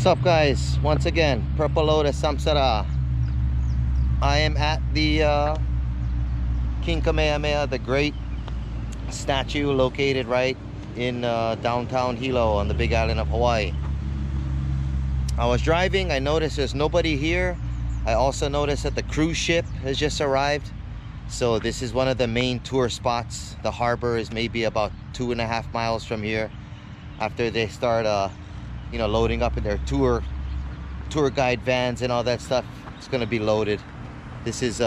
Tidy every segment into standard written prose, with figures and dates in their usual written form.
What's up, guys? Once again, Purple Lotus Samsara. I am at the King Kamehameha the Great statue, located right in downtown Hilo on the big island of Hawaii. I was driving, I noticed there's nobody here. I also noticed that the cruise ship has just arrived. So this is one of the main tour spots. The harbor is maybe about 2.5 miles from here. After they start you know, loading up in their tour guide vans and all that stuff, it's gonna be loaded. This is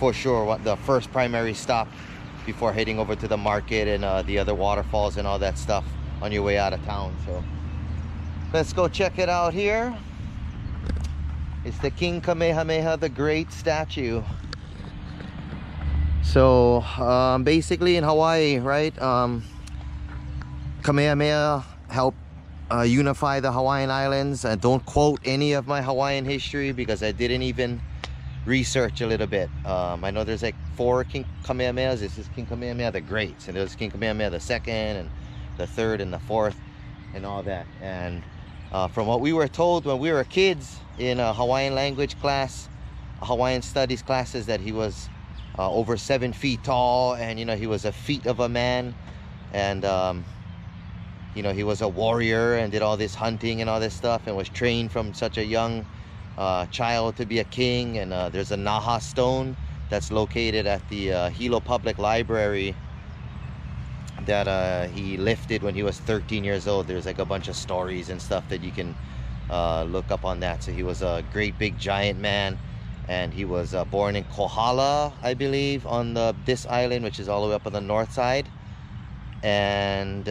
for sure what the first primary stop before heading over to the market and the other waterfalls and all that stuff on your way out of town. So let's go check it out here. It's the King Kamehameha the Great statue. So basically in Hawaii, right, Kamehameha helped unify the Hawaiian Islands. Don't quote any of my Hawaiian history because I didn't even research a little bit. I know there's like 4 King Kamehamehas. This is King Kamehameha the Great, and there's King Kamehameha the Second and the Third and the Fourth and all that. And from what we were told when we were kids in a Hawaiian language class, Hawaiian studies classes, that he was over 7 feet tall, and you know, he was a feat of a man, and you know, he was a warrior and did all this hunting and all this stuff, and was trained from such a young child to be a king. And there's a Naha stone that's located at the Hilo Public Library that he lifted when he was 13 years old. There's like a bunch of stories and stuff that you can look up on that. So he was a great big giant man, and he was born in Kohala, I believe, on this island, which is all the way up on the north side. And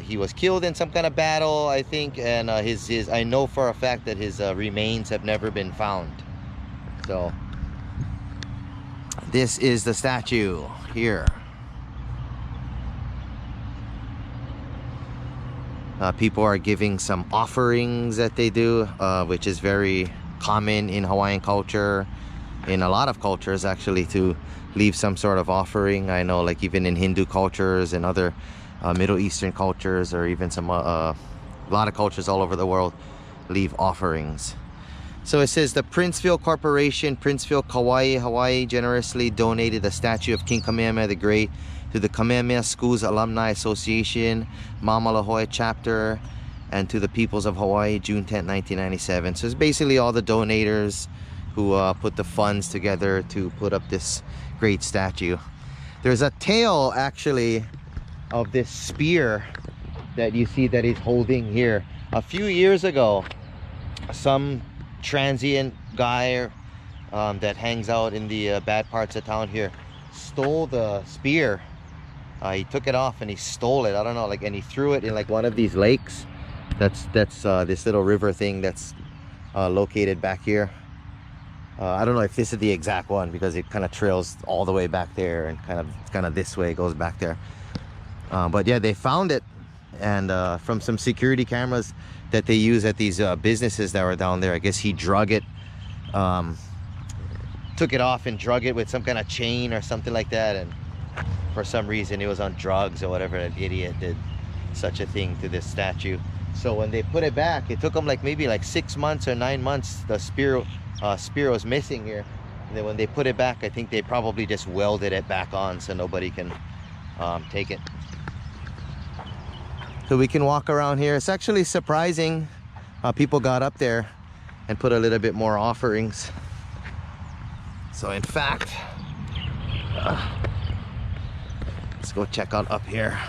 he was killed in some kind of battle, I think, and I know for a fact that his remains have never been found. So this is the statue here. People are giving some offerings that they do, which is very common in Hawaiian culture, in a lot of cultures actually, to leave some sort of offering. I know, like, even in Hindu cultures and other Middle Eastern cultures, or even some a lot of cultures all over the world leave offerings. So it says the Princeville Corporation, Princeville, Kauai, Hawaii, generously donated the statue of King Kamehameha the Great to the Kamehameha Schools Alumni Association, Mamalahoe chapter, and to the peoples of Hawaii, June 10, 1997. So it's basically all the donators who put the funds together to put up this great statue. There's a tail actually of this spear that you see that he's holding here. A few years ago, some transient guy that hangs out in the bad parts of town here stole the spear. He took it off and he stole it. I don't know, like, and he threw it in like one of these lakes. That's this little river thing that's located back here. I don't know if this is the exact one because it kind of trails all the way back there and kind of this way goes back there. But yeah, they found it, and from some security cameras that they use at these businesses that were down there, I guess he drug it, took it off and drug it with some kind of chain or something like that, and for some reason he was on drugs or whatever. An idiot did such a thing to this statue. So when they put it back, it took them like maybe like 6 months or 9 months. The spear was missing here, and then when they put it back, I think they probably just welded it back on so nobody can take it. So we can walk around here. It's actually surprising people got up there and put a little bit more offerings. So in fact, let's go check out up here.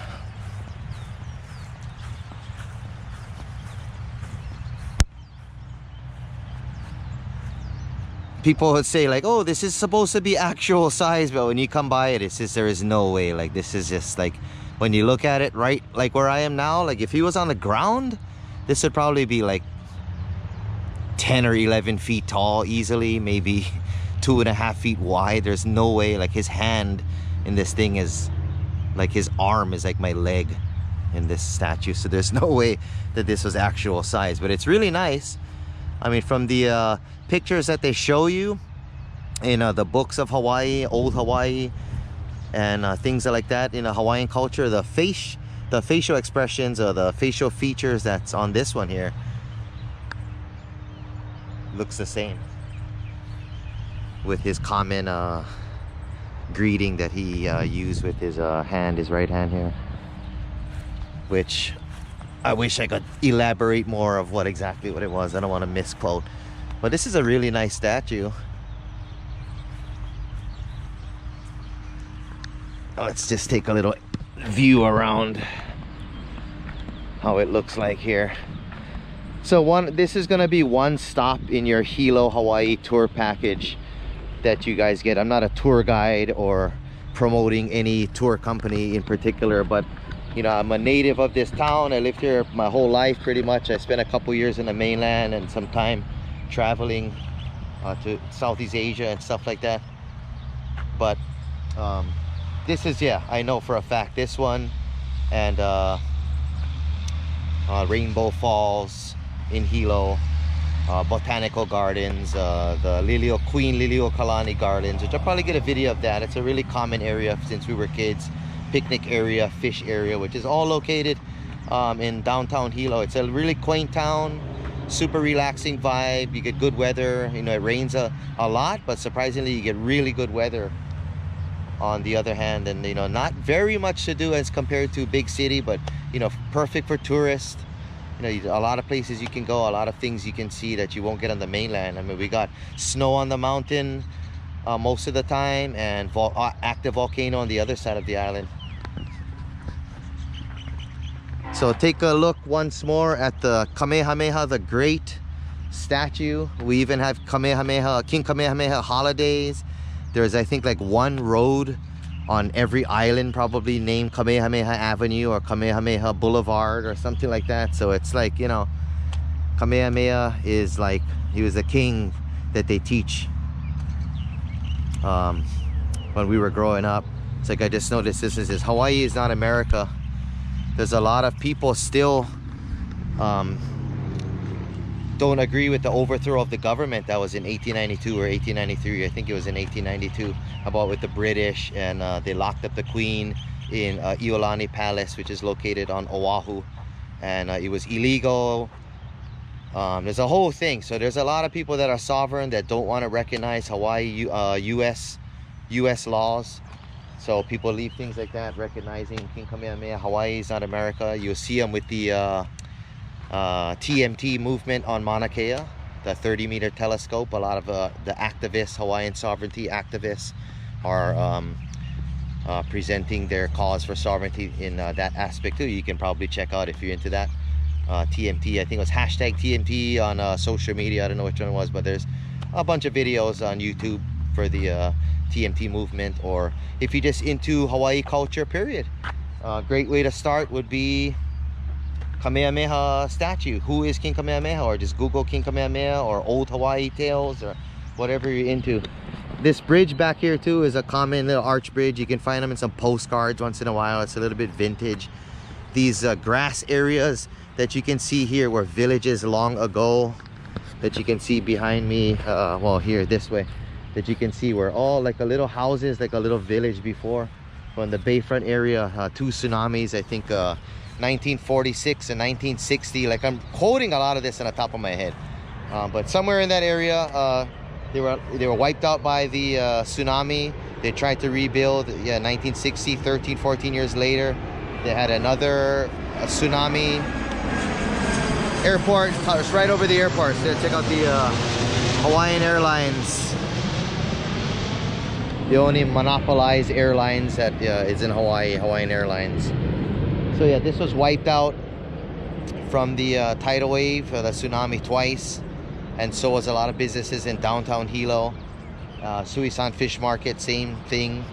People would say like, oh, this is supposed to be actual size, but when you come by it, it's just, there is no way. Like, this is just like, when you look at it, right, like where I am now, like if he was on the ground, this would probably be like 10 or 11 feet tall easily, maybe 2.5 feet wide. There's no way. Like, his hand in this thing is like, his arm is like my leg in this statue. So there's no way that this was actual size, but it's really nice. I mean, from the pictures that they show you in the books of Hawaii, old Hawaii, and things like that in a Hawaiian culture, the facial expressions or the facial features that's on this one here looks the same, with his common greeting that he used with his his right hand here, which I wish I could elaborate more of what exactly what it was. I don't want to misquote, but this is a really nice statue. Let's just take a little view around how it looks like here. So this is gonna be one stop in your Hilo Hawaii tour package that you guys get. I'm not a tour guide or promoting any tour company in particular, but you know, I'm a native of this town. I lived here my whole life pretty much. I spent a couple years in the mainland and some time traveling to Southeast Asia and stuff like that. But this is, yeah, I know for a fact, this one and Rainbow Falls in Hilo, Botanical Gardens, the Queen Liliuokalani Gardens, which I'll probably get a video of that. It's a really common area since we were kids. Picnic area, fish area, which is all located in downtown Hilo. It's a really quaint town, super relaxing vibe. You get good weather. You know, it rains a lot, but surprisingly you get really good weather on the other hand. And you know, not very much to do as compared to big city, but you know, perfect for tourists. You know, a lot of places you can go, a lot of things you can see that you won't get on the mainland. I mean, we got snow on the mountain most of the time, and active volcano on the other side of the island. So take a look once more at the Kamehameha the Great statue. We even have King Kamehameha holidays. There's, I think, like one road on every island probably named Kamehameha Avenue or Kamehameha Boulevard or something like that. So it's like, you know, Kamehameha is like, he was a king that they teach when we were growing up. It's like, I just noticed this is Hawaii is not America. There's a lot of people still don't agree with the overthrow of the government that was in 1892 or 1893. I think it was in 1892, about with the British, and they locked up the queen in Iolani Palace, which is located on Oahu, and it was illegal. There's a whole thing. So there's a lot of people that are sovereign that don't want to recognize Hawaii US laws. So people leave things like that, recognizing King Kamehameha. Hawaii is not America. You'll see them with the TMT movement on Mauna Kea, the 30-meter telescope. A lot of the activists, Hawaiian sovereignty activists, are presenting their cause for sovereignty in that aspect too. You can probably check out if you're into that. TMT, I think it was hashtag TMT on social media. I don't know which one it was, but there's a bunch of videos on YouTube for the TMT movement, or if you're just into Hawaii culture, period. Great way to start would be Kamehameha statue. Who is King Kamehameha? Or just Google King Kamehameha or old Hawaii tales or whatever you're into. This bridge back here too is a common little arch bridge. You can find them in some postcards once in a while. It's a little bit vintage. These grass areas that you can see here were villages long ago, that you can see behind me, well, here this way, that you can see were all like a little houses, like a little village before. From the Bayfront area, 2 tsunamis, I think 1946 and 1960. Like, I'm quoting a lot of this on the top of my head, but somewhere in that area they were wiped out by the tsunami. They tried to rebuild, yeah, 1960, 14 years later they had another tsunami. Airport, it's right over the airport. So check out the Hawaiian Airlines, the only monopolized airlines that is in Hawaii, Hawaiian Airlines. So yeah, this was wiped out from the tidal wave, the tsunami, twice, and so was a lot of businesses in downtown Hilo. Suisan Fish Market, same thing.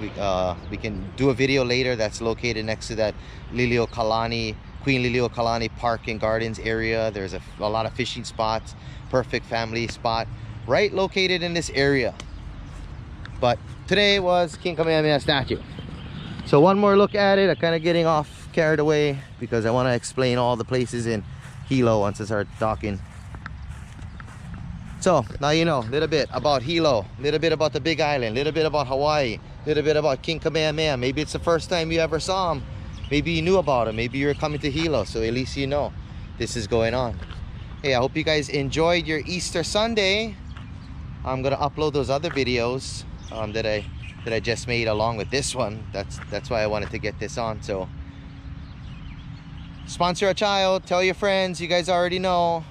We can do a video later that's located next to that Queen Liliuokalani Park and Gardens area. There's a lot of fishing spots, perfect family spot, right located in this area. But today was King Kamehameha statue. So one more look at it. I'm kind of getting carried away because I want to explain all the places in Hilo once I start talking. So now you know a little bit about Hilo, a little bit about the Big Island, a little bit about Hawaii, a little bit about King Kamehameha. Maybe it's the first time you ever saw him. Maybe you knew about him. Maybe you're coming to Hilo, so at least you know this is going on. Hey, I hope you guys enjoyed your Easter Sunday. I'm gonna upload those other videos that I just made along with this one. That's why I wanted to get this on. So sponsor a child, tell your friends, you guys already know.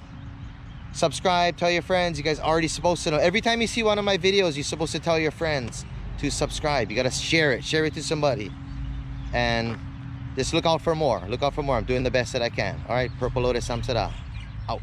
Subscribe, tell your friends, you guys already supposed to know. Every time you see one of my videos, you're supposed to tell your friends to subscribe. You gotta share it to somebody. And just look out for more. Look out for more. I'm doing the best that I can. All right, Purple Lotus Samsara out.